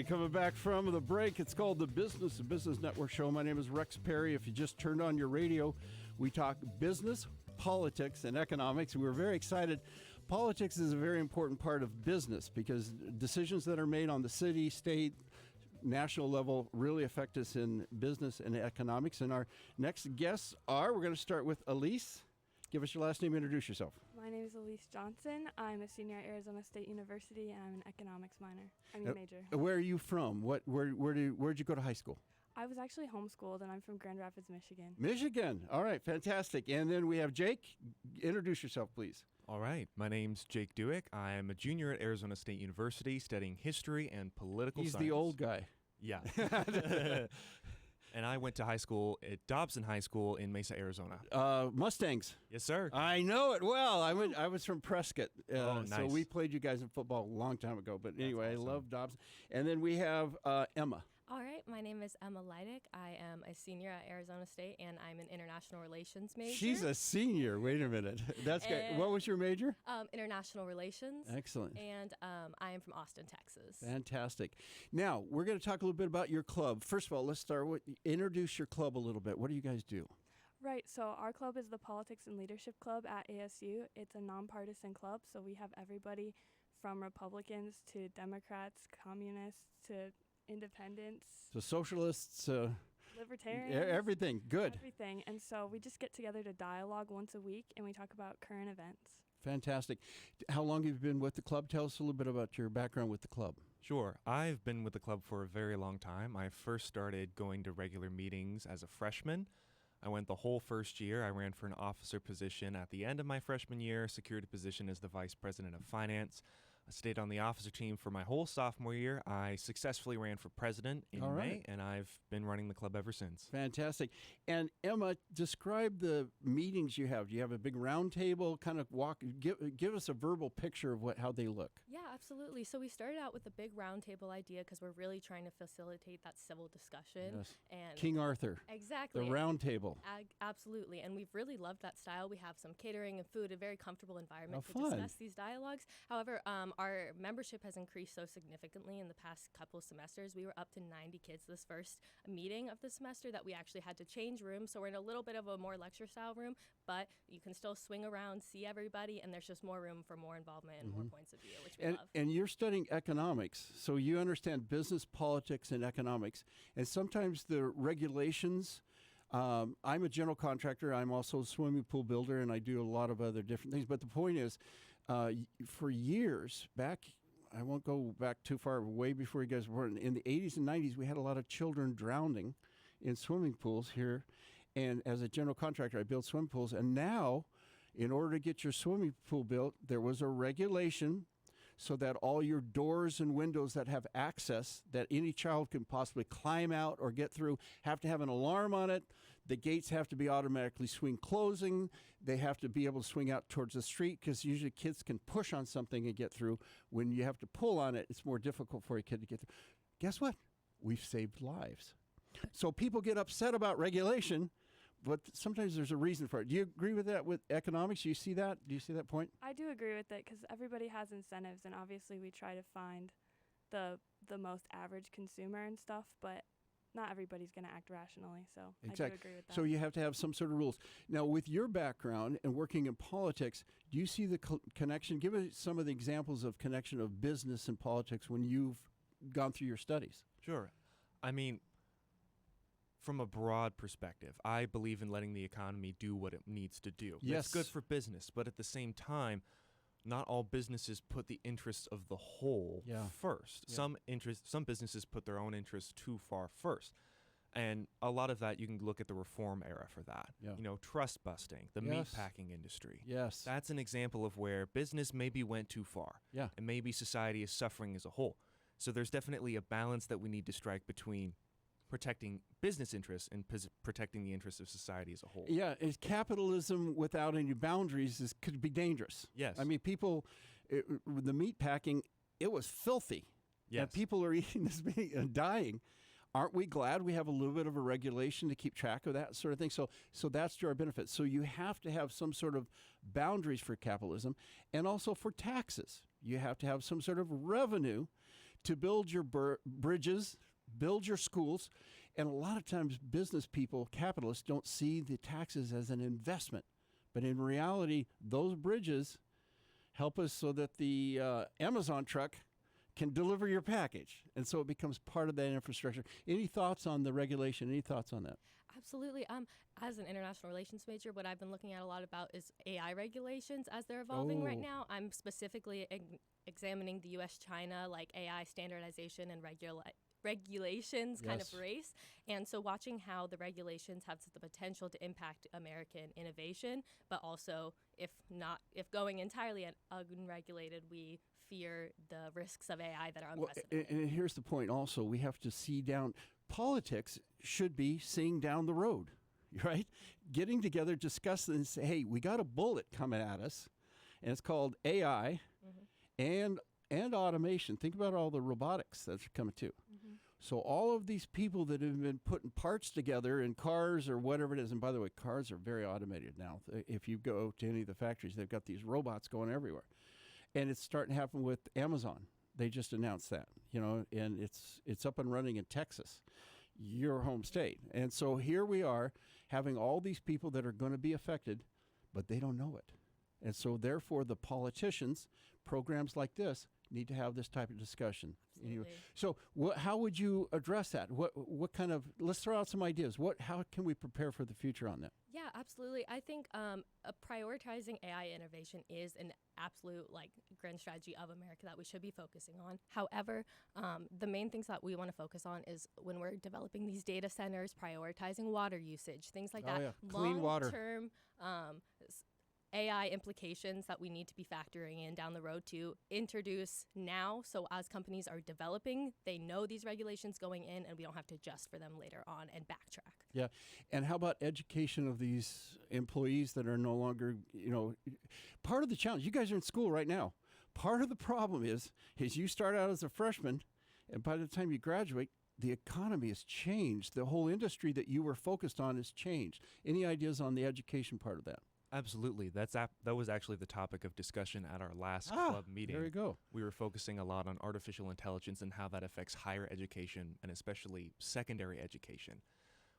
everybody. Coming back from the break. It's called the Business Network Show. My name is Rex Perry. If you just turned on your radio, we talk business, politics, and economics. We're very excited. Politics is a very important part of business because decisions that are made on the city, state, national level really affect us in business and economics. And our next guests we're going to start with Elise. Give us your last name and introduce yourself. My name is Elise Johnson. I'm a senior at Arizona State University, and I'm an economics major. Where are you from? Where'd you go to high school? I was actually homeschooled, and I'm from Grand Rapids, Michigan. Michigan. All right, fantastic. And then we have Jake. Introduce yourself, please. All right. My name's Jake Dueck. I am a junior at Arizona State University studying history and political science. He's the old guy. Yeah. And I went to high school at Dobson High School in Mesa, Arizona. Mustangs. Yes, sir. I know it well. I was from Prescott. Nice. So we played you guys in football a long time ago. But anyway, awesome. I love Dobson. And then we have Emma. All right, my name is Emma Lydick. I am a senior at Arizona State, and I'm an international relations major. She's a senior. Wait a minute. That's good. What was your major? International relations. Excellent. And I am from Austin, Texas. Fantastic. Now, we're going to talk a little bit about your club. First of all, let's start with introduce your club a little bit. What do you guys do? Right, so our club is the Politics and Leadership Club at ASU. It's a nonpartisan club, so we have everybody from Republicans to Democrats, communists to independents. So socialists, libertarians. everything. Good. Everything. And so we just get together to dialogue once a week, and we talk about current events. Fantastic. How long have you been with the club? Tell us a little bit about your background with the club. Sure. I've been with the club for a very long time. I first started going to regular meetings as a freshman. I went the whole first year. I ran for an officer position at the end of my freshman year, secured a position as the vice president of finance. I stayed on the officer team for my whole sophomore year. I successfully ran for president in May, and I've been running the club ever since. Fantastic. And Emma, describe the meetings you have. Do you have a big round table? Kind of give us a verbal picture of how they look. Yeah, absolutely. So we started out with a big round table idea because we're really trying to facilitate that civil discussion. Yes. And King Arthur. Exactly. The round table. Absolutely. And we've really loved that style. We have some catering and food, a very comfortable environment to fun. discuss these dialogues. However, our membership has increased so significantly in the past couple of semesters. We were up to 90 kids this first meeting of the semester that we actually had to change rooms. So we're in a little bit of a more lecture style room, but you can still swing around, see everybody, and there's just more room for more involvement and more points of view, which we love. And you're studying economics, so you understand business, politics, and economics. And sometimes the regulations, I'm a general contractor. I'm also a swimming pool builder, and I do a lot of other different things. But the point is, for years back, I won't go back too far, way before you guys were born, in the 80s and 90s, we had a lot of children drowning in swimming pools here. And as a general contractor, I built swimming pools. And now, in order to get your swimming pool built, there was a regulation so that all your doors and windows that have access that any child can possibly climb out or get through have to have an alarm on it. The gates have to be automatically swing closing. They have to be able to swing out towards the street because usually kids can push on something and get through. When you have to pull on it, it's more difficult for a kid to get through. Guess what? We've saved lives. So people get upset about regulation, but sometimes there's a reason for it. Do you agree with that with economics? Do you see that? Do you see that point? I do agree with it because everybody has incentives, and obviously we try to find the most average consumer and stuff, but not everybody's going to act rationally, so exactly. I do agree with that. So you have to have some sort of rules. Now, with your background and working in politics, do you see the connection? Give us some of the examples of connection of business and politics when you've gone through your studies. Sure. I mean, from a broad perspective, I believe in letting the economy do what it needs to do. Yes. It's good for business, but at the same time, not all businesses put the interests of the whole first. Yeah. Some businesses put their own interests too far first. And a lot of that, you can look at the reform era for that. Yeah. You know, trust busting, the meatpacking industry. Yes. That's an example of where business maybe went too far. Yeah. And maybe society is suffering as a whole. So there's definitely a balance that we need to strike between protecting business interests and protecting the interests of society as a whole. Yeah, capitalism without any boundaries could be dangerous. Yes. I mean, the meat packing, it was filthy. Yes. And people are eating this meat and dying. Aren't we glad we have a little bit of a regulation to keep track of that sort of thing? So that's to our benefit. So you have to have some sort of boundaries for capitalism and also for taxes. You have to have some sort of revenue to build your bridges, build your schools. And a lot of times business people, capitalists, don't see the taxes as an investment. But in reality, those bridges help us so that the Amazon truck can deliver your package. And so it becomes part of that infrastructure. Any thoughts on the regulation? Any thoughts on that? Absolutely. As an international relations major, what I've been looking at a lot about is AI regulations as they're evolving right now. I'm specifically examining the U.S.-China like AI standardization and regulations kind of race. And so watching how the regulations have the potential to impact American innovation, but also if going entirely unregulated, we fear the risks of AI that are unprecedented. And here's the point also, we have to see down. Politics should be seeing down the road, right? Getting together, discussing and say, hey, we got a bullet coming at us, and it's called AI and automation. Think about all the robotics that's coming too. So all of these people that have been putting parts together in cars or whatever it is, and by the way, cars are very automated now. If you go to any of the factories, they've got these robots going everywhere. And it's starting to happen with Amazon. They just announced that, and it's up and running in Texas, your home state. And so here we are having all these people that are going to be affected, but they don't know it. And so therefore the politicians, programs like this, need to have this type of discussion. Anyway, so how would you address that? What kind of, let's throw out some ideas. How can we prepare for the future on that? Yeah, absolutely. I think prioritizing AI innovation is an absolute grand strategy of America that we should be focusing on. However, the main things that we want to focus on is when we're developing these data centers, prioritizing water usage, things like that. Yeah. Clean water. Long-term AI implications that we need to be factoring in down the road to introduce now. So as companies are developing, they know these regulations going in and we don't have to adjust for them later on and backtrack. Yeah. And how about education of these employees that are no longer, part of the challenge, you guys are in school right now. Part of the problem is you start out as a freshman and by the time you graduate, the economy has changed. The whole industry that you were focused on has changed. Any ideas on the education part of that? Absolutely. That was actually the topic of discussion at our last club meeting. There you go. We were focusing a lot on artificial intelligence and how that affects higher education and especially secondary education.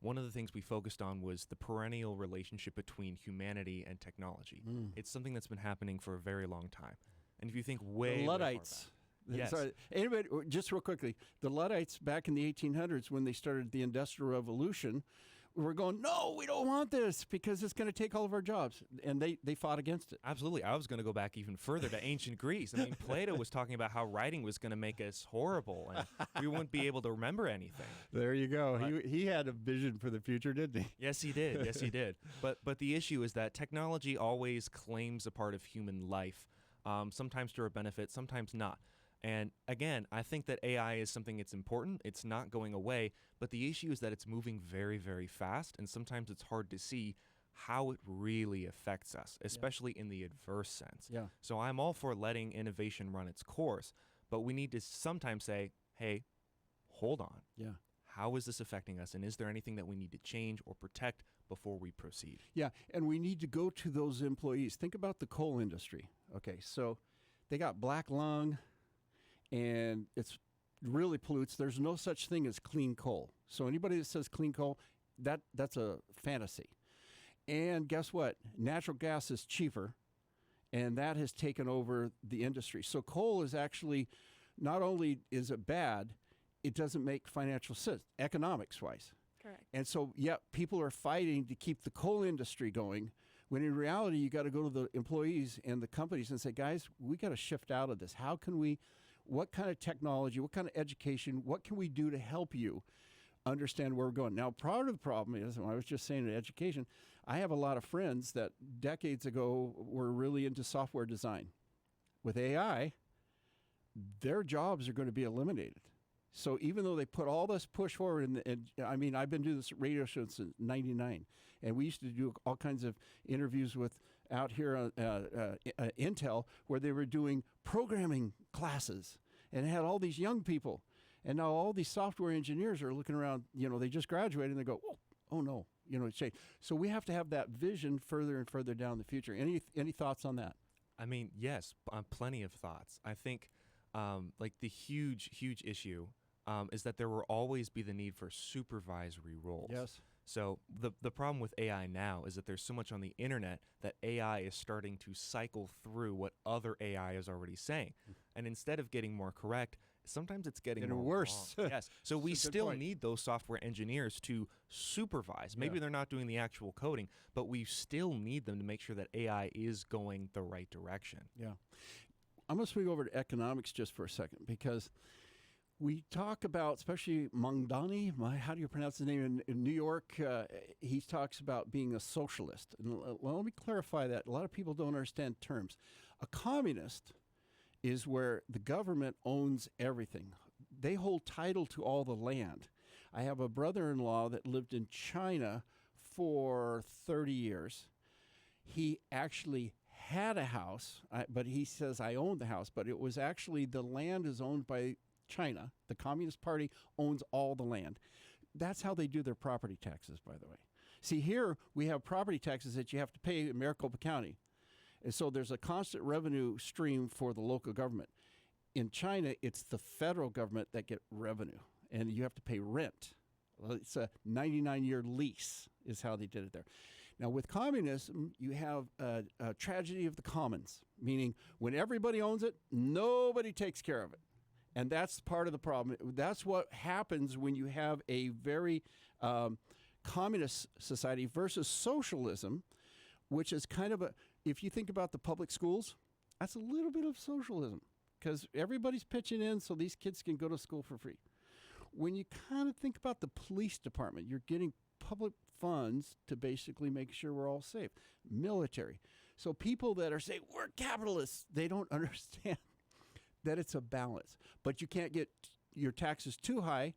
One of the things we focused on was the perennial relationship between humanity and technology. It's something that's been happening for a very long time. And if you think way Luddites. Yes. Sorry, anybody, just real quickly, the Luddites back in the 1800s when they started the Industrial Revolution, we're going, no, we don't want this because it's going to take all of our jobs. And they fought against it. Absolutely. I was going to go back even further to ancient Greece. I mean, Plato was talking about how writing was going to make us horrible and we wouldn't be able to remember anything. There you go. He had a vision for the future, didn't he? Yes, he did. Yes, he did. But the issue is that technology always claims a part of human life, sometimes to our benefit, sometimes not. And again, I think that AI is something that's important. It's not going away, but the issue is that it's moving very, very fast, and sometimes it's hard to see how it really affects us, especially in the adverse sense. Yeah. So I'm all for letting innovation run its course, but we need to sometimes say, hey, hold on. Yeah. How is this affecting us, and is there anything that we need to change or protect before we proceed? Yeah, and we need to go to those employees. Think about the coal industry. Okay, so they got black lung, and it's really pollutes. There's no such thing as clean coal. So anybody that says clean coal, that's a fantasy. And guess what? Natural gas is cheaper, and that has taken over the industry. So coal is actually, not only is it bad, it doesn't make financial sense, economics-wise. Correct. And so, people are fighting to keep the coal industry going, when in reality, you got to go to the employees and the companies and say, guys, we got to shift out of this. How can we, what kind of technology, what kind of education, what can we do to help you understand where we're going? Now, part of the problem is, and I was just saying in education, I have a lot of friends that decades ago were really into software design. With AI, their jobs are going to be eliminated. So even though they put all this push forward, and I mean, I've been doing this radio show since '99, and we used to do all kinds of interviews with out here Intel, where they were doing programming classes and had all these young people. And now all these software engineers are looking around, they just graduated and they go, oh no, it's changed. So we have to have that vision further and further down the future. Any thoughts on that? I mean, yes, plenty of thoughts. I think like the huge issue is that there will always be the need for supervisory roles. Yes. So the problem with AI now is that there's so much on the internet that AI is starting to cycle through what other AI is already saying. And instead of getting more correct, sometimes it's getting more worse. wrong. Yes. So we That's a good still point. need those software engineers to supervise. Maybe Yeah. they're not doing the actual coding, but we still need them to make sure that AI is going the right direction. Yeah. I'm going to swing over to economics just for a second, because we talk about, especially Mamdani, how do you pronounce his name, in New York, he talks about being a socialist. And let me clarify that. A lot of people don't understand terms. A communist is where the government owns everything. They hold title to all the land. I have a brother-in-law that lived in China for 30 years. He actually had a house, but he says, I owned the house, but it was actually, the land is owned by China. The Communist Party owns all the land. That's how they do their property taxes, by the way. See, here we have property taxes that you have to pay in Maricopa County. And so there's a constant revenue stream for the local government. In China, it's the federal government that get revenue, and you have to pay rent. Well, it's a 99-year lease is how they did it there. Now, with communism, you have a tragedy of the commons, meaning when everybody owns it, nobody takes care of it. And that's part of the problem. That's what happens when you have a very communist society versus socialism, which is kind of if you think about the public schools, that's a little bit of socialism, because everybody's pitching in so these kids can go to school for free. When you kind of think about the police department, you're getting public funds to basically make sure we're all safe. Military. So people that are saying, we're capitalists, they don't understand that it's a balance. But you can't get your taxes too high,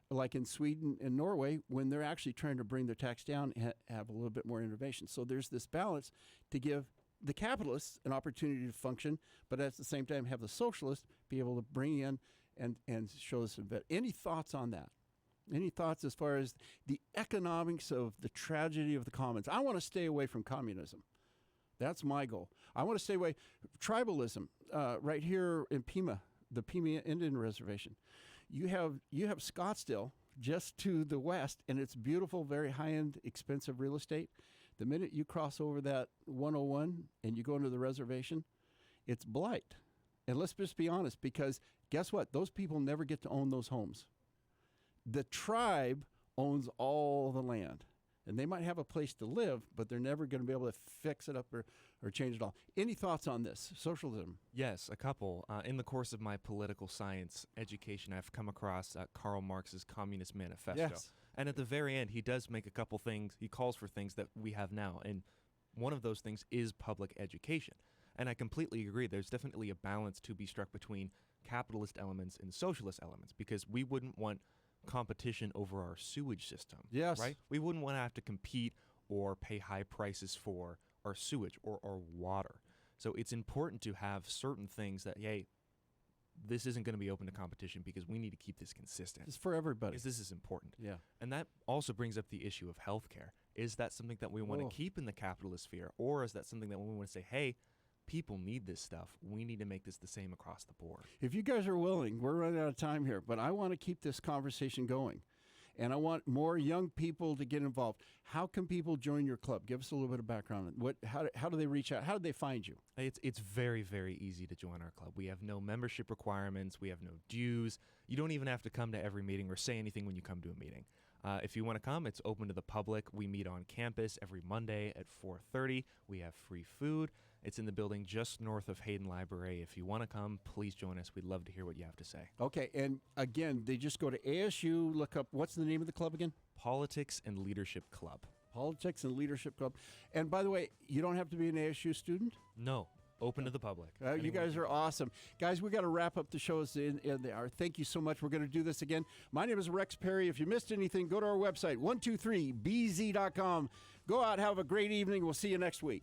like in Sweden and Norway, when they're actually trying to bring their tax down and have a little bit more innovation. So there's this balance to give the capitalists an opportunity to function, but at the same time have the socialists be able to bring in and show us some better. Any thoughts on that? Any thoughts as far as the economics of the tragedy of the commons? I want to stay away from communism. That's my goal. I want to stay away. Tribalism, right here in Pima, the Pima Indian Reservation. You have Scottsdale just to the west, and it's beautiful, very high-end, expensive real estate. The minute you cross over that 101 and you go into the reservation, it's blight. And let's just be honest, because guess what? Those people never get to own those homes. The tribe owns all the land. And they might have a place to live, but they're never going to be able to fix it up or change it all. Any thoughts on this? Socialism? Yes, a couple. In the course of my political science education, I've come across Karl Marx's Communist Manifesto. Yes. And at the very end, he does make a couple things. He calls for things that we have now. And one of those things is public education. And I completely agree. There's definitely a balance to be struck between capitalist elements and socialist elements, because we wouldn't want competition over our sewage system. Yes. Right? We wouldn't want to have to compete or pay high prices for our sewage or our water. So it's important to have certain things that, hey, this isn't going to be open to competition because we need to keep this consistent. It's for everybody. Because this is important. Yeah. And that also brings up the issue of healthcare. Is that something that we want to keep in the capitalist sphere? Or is that something that we want to say, hey, people need this stuff. We need to make this the same across the board. If you guys are willing, we're running out of time here, but I want to keep this conversation going. And I want more young people to get involved. How can people join your club? Give us a little bit of background. How do they reach out? How do they find you? It's very, very easy to join our club. We have no membership requirements. We have no dues. You don't even have to come to every meeting or say anything when you come to a meeting. If you want to come, it's open to the public. We meet on campus every Monday at 4:30. We have free food. It's in the building just north of Hayden Library. If you want to come, please join us. We'd love to hear what you have to say. Okay, and again, they just go to ASU, look up, what's the name of the club again? Politics and Leadership Club. Politics and Leadership Club. And by the way, you don't have to be an ASU student? No, open to the public. You Anyone guys can are come. awesome. Guys, we got to wrap up the shows in the hour. Thank you so much. We're going to do this again. My name is Rex Perry. If you missed anything, go to our website, 123bz.com. Go out, have a great evening. We'll see you next week.